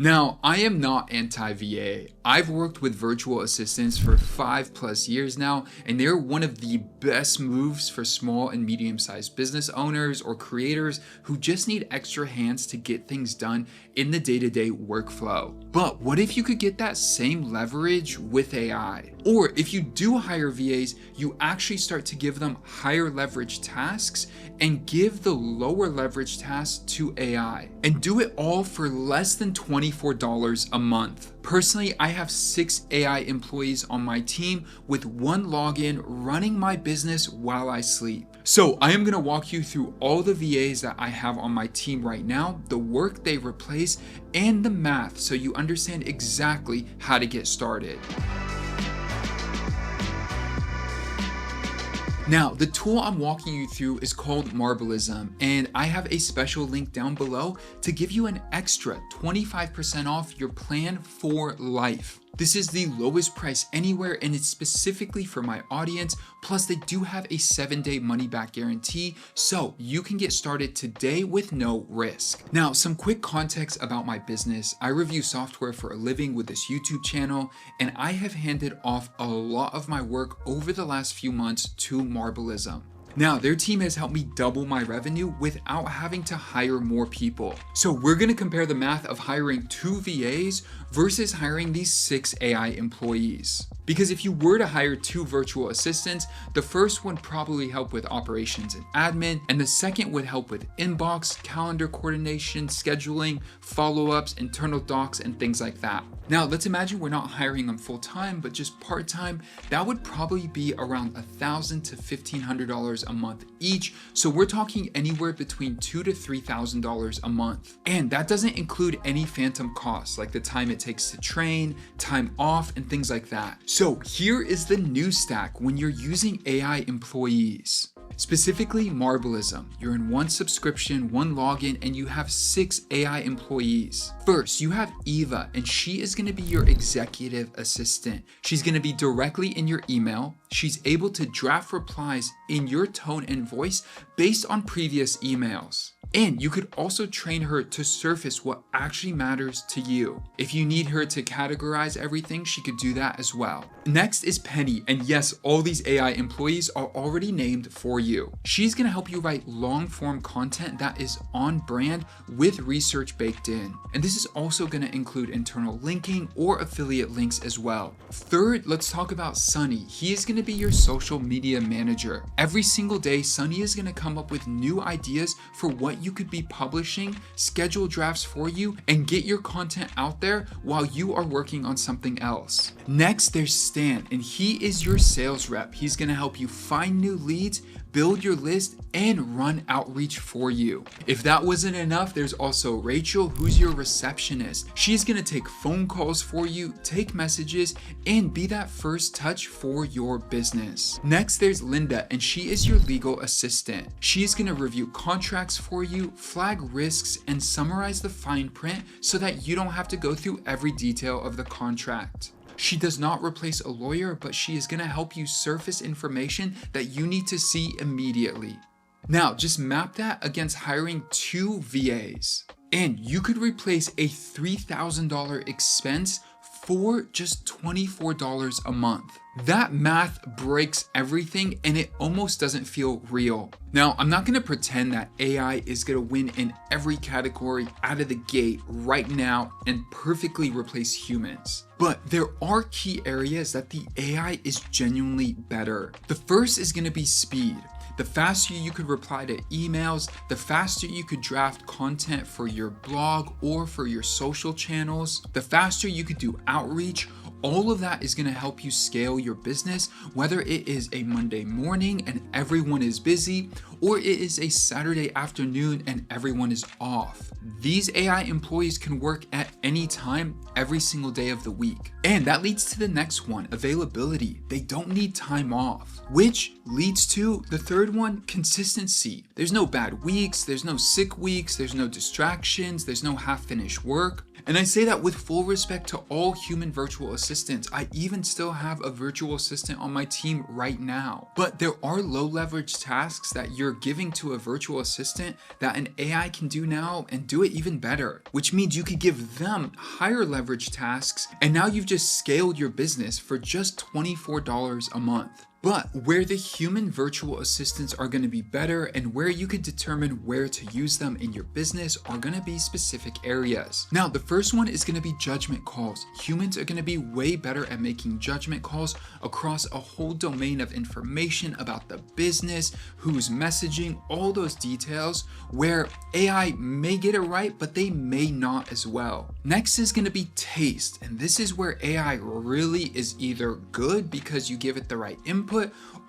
Now, I am not anti-VA. I've worked with virtual assistants for 5+ years now, and they're one of the best moves for small and medium-sized business owners or creators who just need extra hands to get things done in the day-to-day workflow. But what if you could get that same leverage with AI? Or if you do hire VAs, you actually start to give them higher leverage tasks and give the lower leverage tasks to AI, and do it all for less than $24 a month. Personally, I have 6 AI employees on my team with 1 login running my business while I sleep. So I am going to walk you through all the VAs that I have on my team right now, the work they replace, and the math so you understand exactly how to get started. Now, the tool I'm walking you through is called Marblism, and I have a special link down below to give you an extra 25% off your plan for life. This is the lowest price anywhere, and it's specifically for my audience. Plus, they do have a 7-day money-back guarantee, so you can get started today with no risk. Now, some quick context about my business. I review software for a living with this YouTube channel, and I have handed off a lot of my work over the last few months to Marblism. Now, their team has helped me double my revenue without having to hire more people. So we're going to compare the math of hiring 2 VAs versus hiring these 6 AI employees. Because if you were to hire 2 virtual assistants, the first would probably help with operations and admin, and the second would help with inbox, calendar coordination, scheduling, follow-ups, internal docs, and things like that. Now, let's imagine we're not hiring them full-time, but just part-time. That would probably be around $1,000 to $1,500 a month each. So we're talking anywhere between $2,000 to $3,000 a month. And that doesn't include any phantom costs, like the time it takes to train, time off, and things like that. So here is the new stack when you're using AI employees. Specifically Marblism, you're in 1 subscription, 1 login, and you have 6 AI employees. First, you have Eva, and she is going to be your executive assistant. She's going to be directly in your email. She's able to draft replies in your tone and voice based on previous emails. And you could also train her to surface what actually matters to you. If you need her to categorize everything, she could do that as well. Next is Penny, and yes, all these AI employees are already named for you. She's gonna help you write long-form content that is on brand with research baked in. And this is also gonna include internal linking or affiliate links as well. Third, let's talk about Sunny. He is gonna be your social media manager. Every single day, Sunny is gonna come up with new ideas for what you could be publishing, schedule drafts for you, and get your content out there while you are working on something else. Next, there's Stan, and he is your sales rep. He's gonna help you find new leads, build your list, and run outreach for you. If that wasn't enough, there's also Rachel, who's your receptionist. She's gonna take phone calls for you, take messages, and be that first touch for your business. Next, there's Linda, and she is your legal assistant. She's gonna review contracts for you, flag risks, and summarize the fine print so that you don't have to go through every detail of the contract. She does not replace a lawyer, but she is going to help you surface information that you need to see immediately. Now, just map that against hiring 2 VAs, and you could replace a $3,000 expense for just $24 a month. That math breaks everything, and it almost doesn't feel real. Now, I'm not gonna pretend that AI is gonna win in every category out of the gate right now and perfectly replace humans. But there are key areas that the AI is genuinely better. The first is gonna be speed. The faster you could reply to emails, the faster you could draft content for your blog or for your social channels, the faster you could do outreach. All of that is going to help you scale your business, whether it is a Monday morning and everyone is busy, or it is a Saturday afternoon and everyone is off. These AI employees can work at any time, every single day of the week. And that leads to the next one, availability. They don't need time off, which leads to the third one, consistency. There's no bad weeks, there's no sick weeks, there's no distractions, there's no half-finished work. And I say that with full respect to all human virtual assistants. I even still have a virtual assistant on my team right now. But there are low leverage tasks that you're you're giving to a virtual assistant that an AI can do now and do it even better, which means you could give them higher leverage tasks, and now you've just scaled your business for just $24 a month. But where the human virtual assistants are going to be better and where you could determine where to use them in your business are going to be specific areas. Now, the first one is going to be judgment calls. Humans are going to be way better at making judgment calls across a whole domain of information about the business, who's messaging, all those details, where AI may get it right, but they may not as well. Next is going to be taste, and this is where AI really is either good because you give it the right input,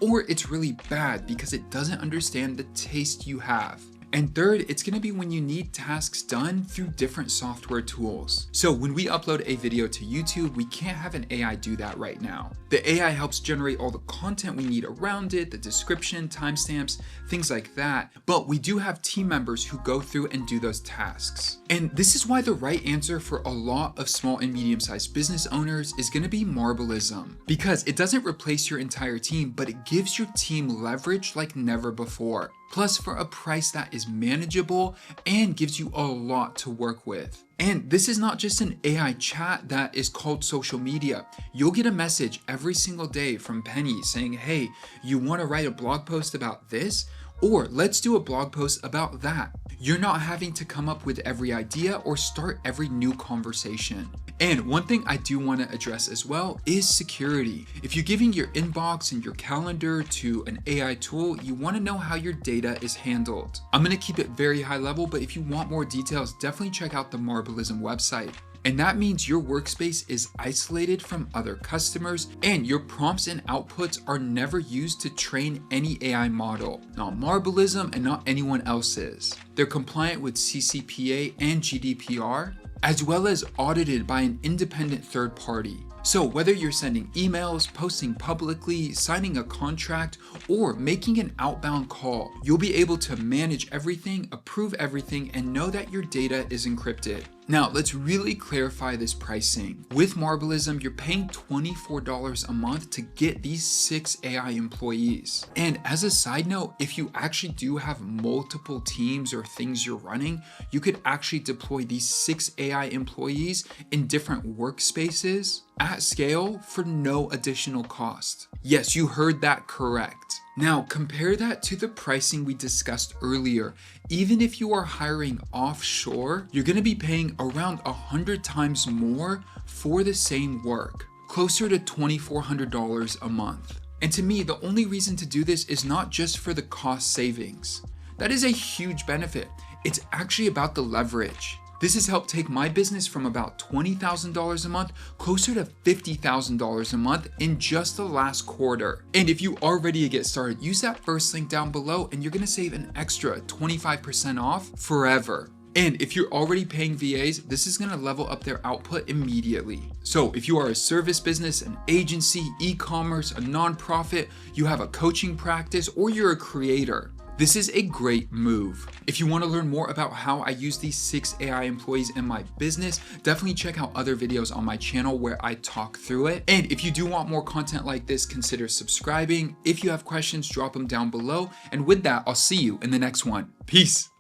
or it's really bad because it doesn't understand the taste you have. And third, it's going to be when you need tasks done through different software tools. So when we upload a video to YouTube, we can't have an AI do that right now. The AI helps generate all the content we need around it, the description, timestamps, things like that. But we do have team members who go through and do those tasks. And this is why the right answer for a lot of small and medium-sized business owners is going to be Marblism. Because it doesn't replace your entire team, but it gives your team leverage like never before. Plus for a price that is manageable and gives you a lot to work with. And this is not just an AI chat that is called social media. You'll get a message every single day from Penny saying, hey, you want to write a blog post about this? Or let's do a blog post about that. You're not having to come up with every idea or start every new conversation. And one thing I do want to address as well is security. If you're giving your inbox and your calendar to an AI tool, you want to know how your data is handled. I'm going to keep it very high level, but if you want more details, definitely check out the Marblism website. And that means your workspace is isolated from other customers and your prompts and outputs are never used to train any AI model. Not Marblism and not anyone else's. They're compliant with CCPA and GDPR, as well as audited by an independent third party. So whether you're sending emails, posting publicly, signing a contract, or making an outbound call, you'll be able to manage everything, approve everything, and know that your data is encrypted. Now, let's really clarify this pricing. With Marblism, you're paying $24 a month to get these 6 AI employees. And as a side note, if you actually do have multiple teams or things you're running, you could actually deploy these 6 AI employees in different workspaces at scale for no additional cost. Yes, you heard that correct. Now, compare that to the pricing we discussed earlier. Even if you are hiring offshore, you're going to be paying around 100 times more for the same work, closer to $2,400 a month. And to me, the only reason to do this is not just for the cost savings. That is a huge benefit. It's actually about the leverage. This has helped take my business from about $20,000 a month closer to $50,000 a month in just the last quarter. And if you are ready to get started, use that first link down below and you're gonna save an extra 25% off forever. And if you're already paying VAs, this is gonna level up their output immediately. So if you are a service business, an agency, e-commerce, a nonprofit, you have a coaching practice, or you're a creator, this is a great move. If you want to learn more about how I use these 6 AI employees in my business, definitely check out other videos on my channel where I talk through it. And if you do want more content like this, consider subscribing. If you have questions, drop them down below. And with that, I'll see you in the next one. Peace.